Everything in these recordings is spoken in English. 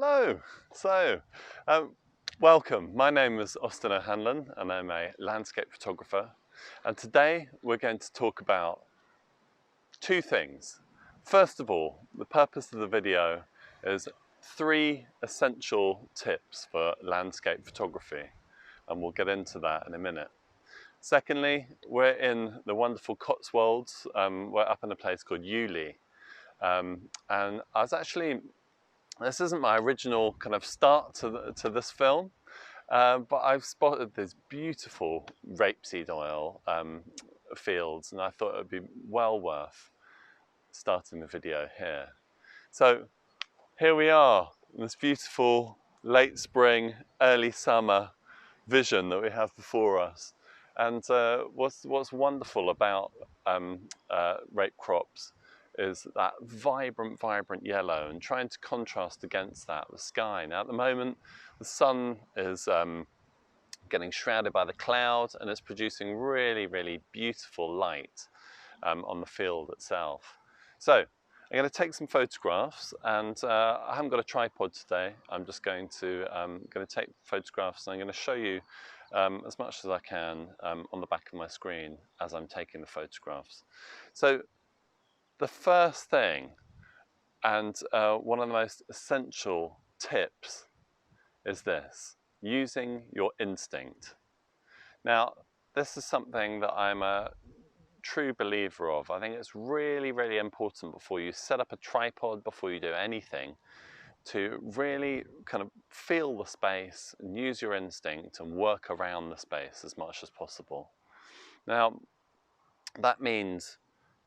Hello. So, welcome. My name is Austen and I'm a landscape photographer. And today we're going to talk about two things. First of all, the purpose of the video is 3 essential tips for landscape photography, and we'll get into that in a minute. Secondly, we're in the wonderful Cotswolds. We're up in a place called Ely, and I was actually, this isn't my original kind of start to this film, but I've spotted these beautiful rapeseed oil fields, and I thought it would be well worth starting the video here. So here we are, this beautiful late spring, early summer vision that we have before us. And what's wonderful about rape crops is that vibrant yellow, and trying to contrast against that the sky. Now at the moment the sun is getting shrouded by the clouds, and it's producing really beautiful light on the field itself. So I'm going to take some photographs, and I haven't got a tripod today. I'm just going to take photographs, and I'm going to show you as much as I can on the back of my screen as I'm taking the photographs. So the first thing, and one of the most essential tips, is this: using your instinct. Now, this is something that I'm a true believer of. I think it's really important before you set up a tripod, before you do anything, to really kind of feel the space and use your instinct and work around the space as much as possible. Now, that means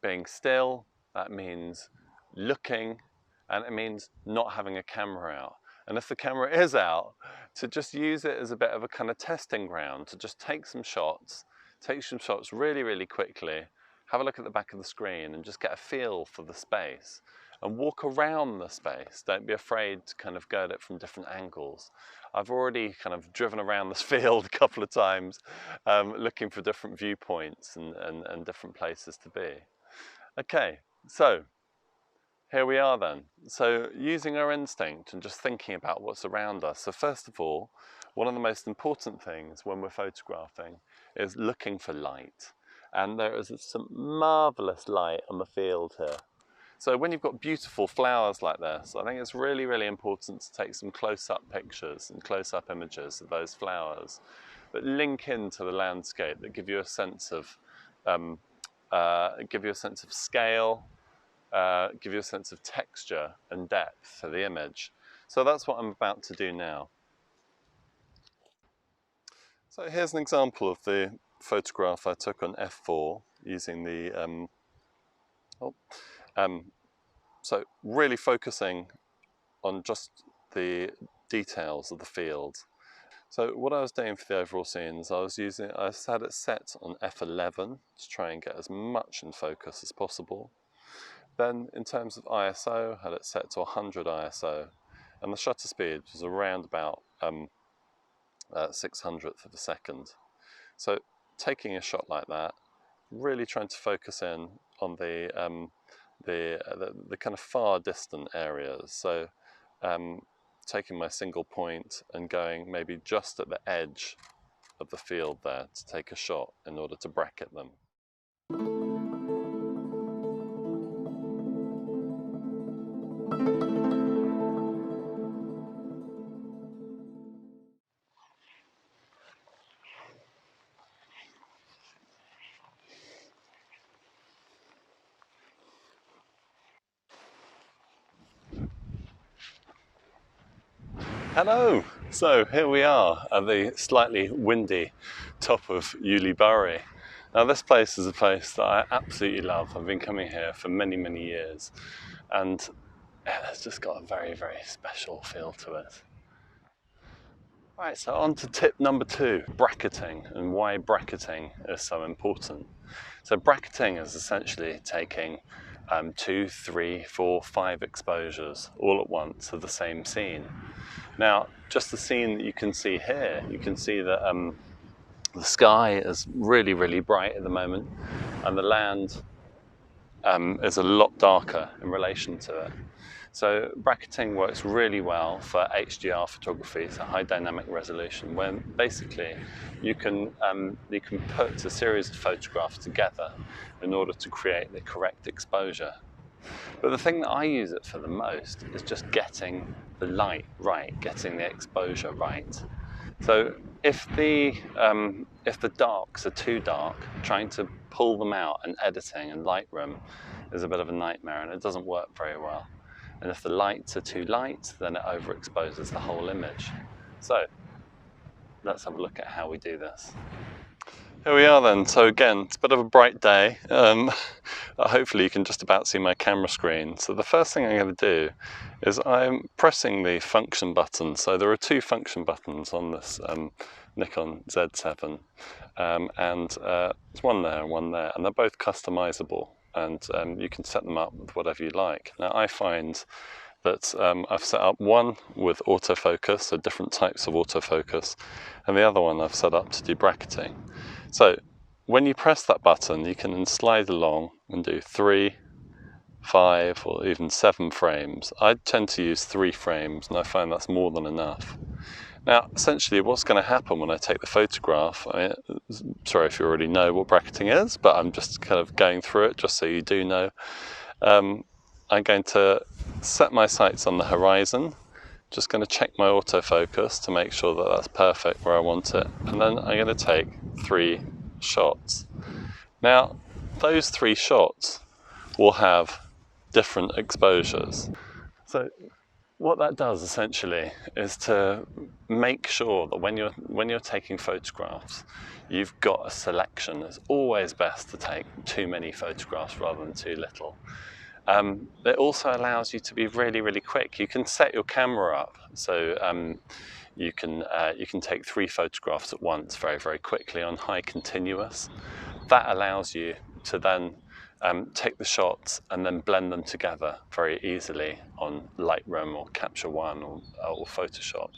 being still, that means looking, and it means not having a camera out. And if the camera is out, to just use it as a bit of a kind of testing ground, to just take some shots really quickly, have a look at the back of the screen and just get a feel for the space and walk around the space. Don't be afraid to kind of go at it from different angles. I've already kind of driven around this field a couple of times looking for different viewpoints and different places to be. Okay, so here we are then. So using our instinct and just thinking about what's around us. So first of all, one of the most important things when we're photographing is looking for light. And there is some marvelous light on the field here. So when you've got beautiful flowers like this, I think it's really important to take some close-up pictures and close-up images of those flowers that link into the landscape, that give you a sense of scale, give you a sense of texture and depth to the image. So that's what I'm about to do now. So here's an example of the photograph I took on f4 using the so really focusing on just the details of the field. So what I was doing for the overall scenes, I had it set on f11 to try and get as much in focus as possible. Then in terms of ISO, I had it set to 100 ISO, and the shutter speed was around about 600th of a second. So taking a shot like that, really trying to focus in on the kind of far distant areas. So taking my single point and going maybe just at the edge of the field there to take a shot in order to bracket them. Hello! So here we are at the slightly windy top of Ely Bury. Now this place is a place that I absolutely love. I've been coming here for many years, and it's just got a very special feel to it. Right, so on to tip number 2, bracketing, and why bracketing is so important. So bracketing is essentially taking 2, 3, 4, 5 exposures all at once of the same scene. Now, just the scene that you can see here, you can see that the sky is really bright at the moment, and the land is a lot darker in relation to it. So bracketing works really well for HDR photography, so high dynamic resolution, when basically you can put a series of photographs together in order to create the correct exposure. But the thing that I use it for the most is just getting the light right, getting the exposure right. So if the darks are too dark, trying to pull them out and editing in Lightroom is a bit of a nightmare, and it doesn't work very well. And if the lights are too light, then it overexposes the whole image. So let's have a look at how we do this. Here we are then. So again, it's a bit of a bright day. Hopefully you can just about see my camera screen. So the first thing I'm going to do is I'm pressing the function button. So there are two function buttons on this Nikon Z7, and there's one there and one there, and they're both customizable, and you can set them up with whatever you like. Now I find that I've set up one with autofocus, so different types of autofocus, and the other one I've set up to do bracketing. So when you press that button, you can then slide along and do 3, 5, or even 7 frames. I tend to use 3 frames, and I find that's more than enough. Now, essentially what's going to happen when I take the photograph, sorry if you already know what bracketing is, but I'm just kind of going through it just so you do know. I'm going to set my sights on the horizon, just going to check my autofocus to make sure that that's perfect where I want it, and then I'm going to take 3 shots. Now, those 3 shots will have different exposures. So what that does essentially is to make sure that when you're taking photographs, you've got a selection. It's always best to take too many photographs rather than too little. It also allows you to be really, really quick. You can set your camera up so you can take 3 photographs at once very, very quickly on high continuous. That allows you to then take the shots and then blend them together very easily on Lightroom or Capture One or Photoshop.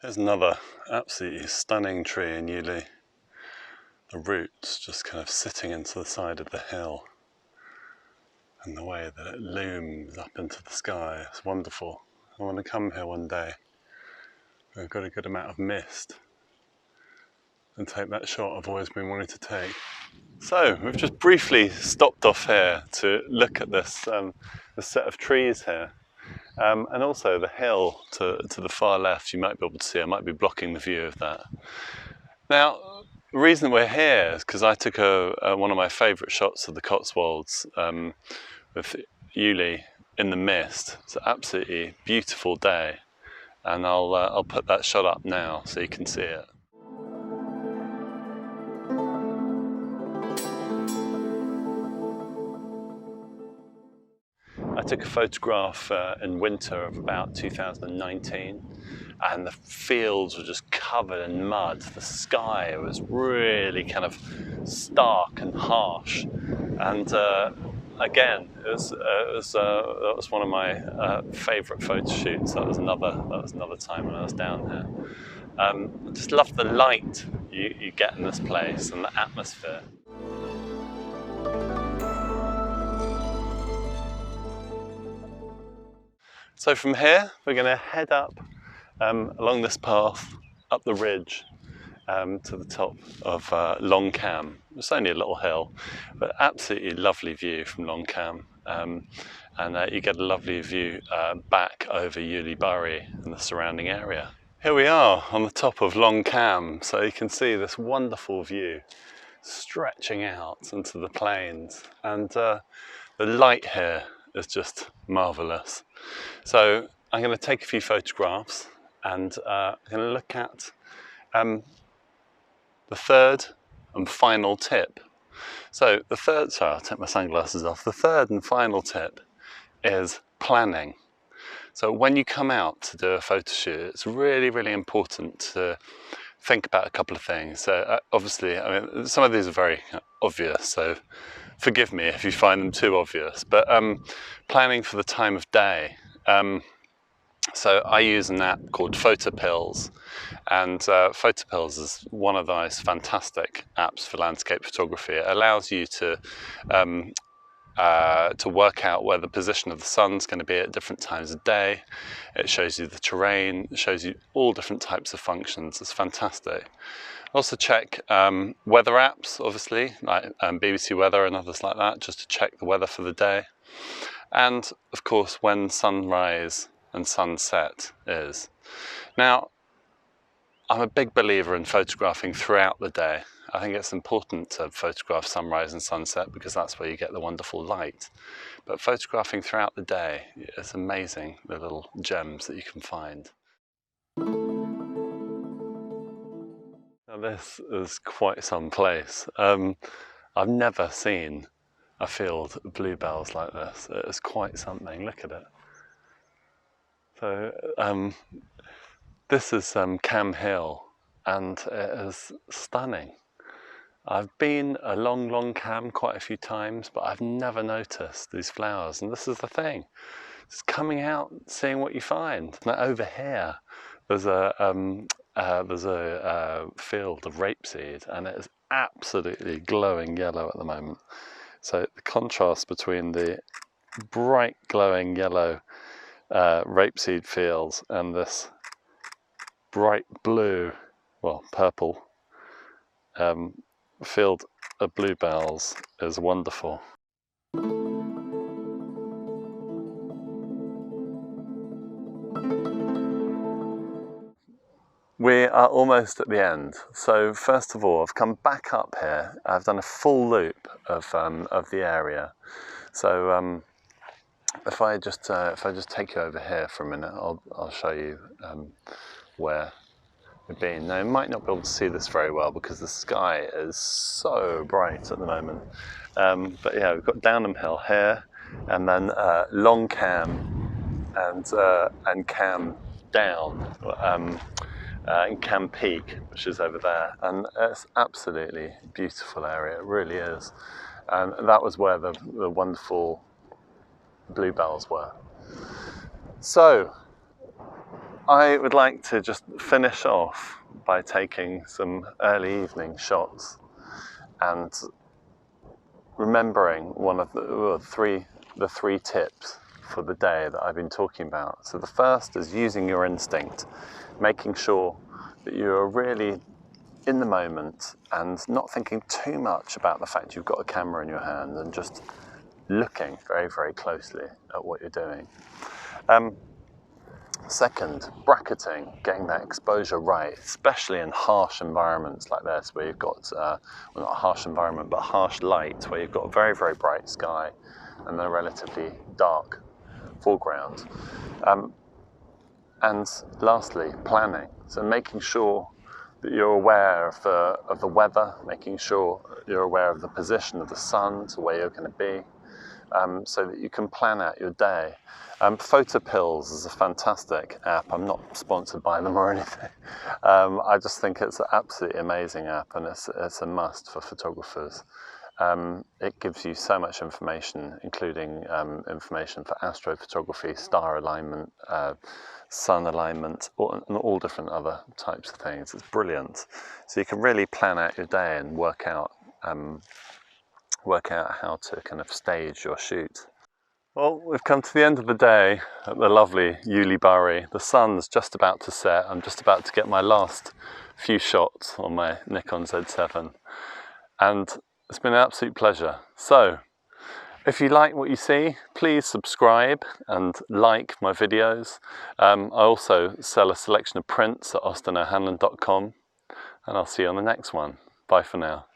There's another absolutely stunning tree in Uli. The roots just kind of sitting into the side of the hill, and the way that it looms up into the sky is wonderful. I want to come here one day. I've got a good amount of mist and take that shot I've always been wanting to take. So we've just briefly stopped off here to look at this, this set of trees here. And also the hill to the far left, you might be able to see. I might be blocking the view of that. Now, the reason we're here is because I took one of my favourite shots of the Cotswolds with Uli in the mist. It's an absolutely beautiful day, and I'll put that shot up now so you can see it. I took a photograph in winter of about 2019, and the fields were just covered in mud. The sky was really kind of stark and harsh, and again, that was one of my favourite photo shoots. That was another time when I was down there. I just love the light you get in this place and the atmosphere. So from here, we're going to head up along this path, up the ridge to the top of Long Cam. It's only a little hill, but absolutely lovely view from Long Cam. And you get a lovely view back over Uli Burry and the surrounding area. Here we are on the top of Long Cam, so you can see this wonderful view stretching out into the plains, and the light here is just marvellous. So I'm going to take a few photographs, and I'm going to look at the third and final tip. So the third, sorry, I'll take my sunglasses off. The third and final tip is planning. So when you come out to do a photo shoot, it's really, really important to think about a couple of things. So obviously, I mean, some of these are very obvious, so forgive me if you find them too obvious, but planning for the time of day. So I use an app called Photopills, and Photopills is one of the most fantastic apps for landscape photography. It allows you to work out where the position of the sun's going to be at different times of day. It shows you the terrain, it shows you all different types of functions. It's fantastic. Also check weather apps, obviously, like BBC Weather and others like that, just to check the weather for the day. And of course, when sunrise and sunset is. Now, I'm a big believer in photographing throughout the day. I think it's important to photograph sunrise and sunset because that's where you get the wonderful light. But photographing throughout the day, it's amazing the little gems that you can find. Now this is quite some place. I've never seen a field of bluebells like this. It's quite something, look at it. So this is Cam Hill, and it is stunning. I've been along Cam quite a few times, but I've never noticed these flowers, and this is the thing. Just coming out, seeing what you find. Now over here, there's a field of rapeseed, and it is absolutely glowing yellow at the moment. So the contrast between the bright glowing yellow rapeseed fields and this bright blue, well, purple field of bluebells is wonderful. We are almost at the end. So first of all, I've come back up here. I've done a full loop of the area. So if I just take you over here for a minute, I'll show you where we've been. Now, you might not be able to see this very well because the sky is so bright at the moment. But yeah, we've got Downham Hill here, and then Long Cam and Cam Down, and Cam Peak, which is over there. And it's absolutely beautiful area, it really is. And that was where the wonderful bluebells were. So I would like to just finish off by taking some early evening shots and remembering one of the three tips for the day that I've been talking about. So the first is using your instinct, making sure that you're really in the moment and not thinking too much about the fact you've got a camera in your hand, and just looking very, very closely at what you're doing. Second, bracketing, getting that exposure right, especially in harsh environments like this, where you've got, well, not a harsh environment, but harsh light, where you've got a very, very bright sky and then a relatively dark foreground. And lastly, planning. So making sure that you're aware of the weather, making sure you're aware of the position of the sun to where you're going to be, so that you can plan out your day. Photopills is a fantastic app. I'm not sponsored by them or anything. I just think it's an absolutely amazing app, and it's a must for photographers. It gives you so much information, including information for astrophotography, star alignment, sun alignment, and all different other types of things. It's brilliant. So you can really plan out your day and work out how to kind of stage your shoot. Well, we've come to the end of the day at the lovely Ulibarri. The sun's just about to set. I'm just about to get my last few shots on my Nikon Z7. And it's been an absolute pleasure. So, if you like what you see, please subscribe and like my videos. I also sell a selection of prints at austenhanlon.com, and I'll see you on the next one. Bye for now.